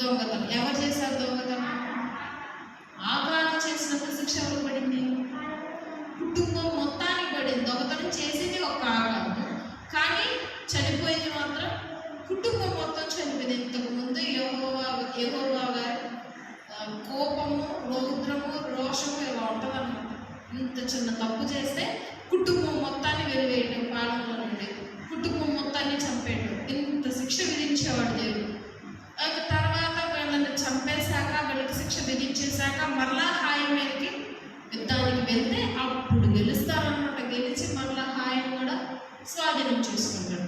దొంగతనం. ఎవరు చేశారు దొంగతనం? ఆకారం చేసినంత శిక్ష ఎవరు పడింది? కుటుంబం మొత్తానికి పడింది. దొంగతనం చేసింది ఒక ఆకారం, కానీ చనిపోయింది మాత్రం కుటుంబం మొత్తం చనిపోయింది. ఇంతకుముందు యెహోవా గారి కోపము, రౌద్రము, రోషము ఇలా ఉంటుందన్నమాట. ఇంత చిన్న తప్పు చేస్తే కుటుంబం మొత్తాన్ని వెలివేయడం, పాలనలో నుండి కుటుంబం మొత్తాన్ని చంపేయడం, ఇంత శిక్ష విధించేవాడు దేవుడు. తర్వాత వీళ్ళని చంపేశాక, వీళ్ళకి శిక్ష విధించేశాక మరలా హాయి మీదకి యుద్ధానికి వెళ్తే అప్పుడు గెలుస్తారనమాట. గెలిచి మరలా హాయిని కూడా స్వాధీనం చేసుకుంటారు.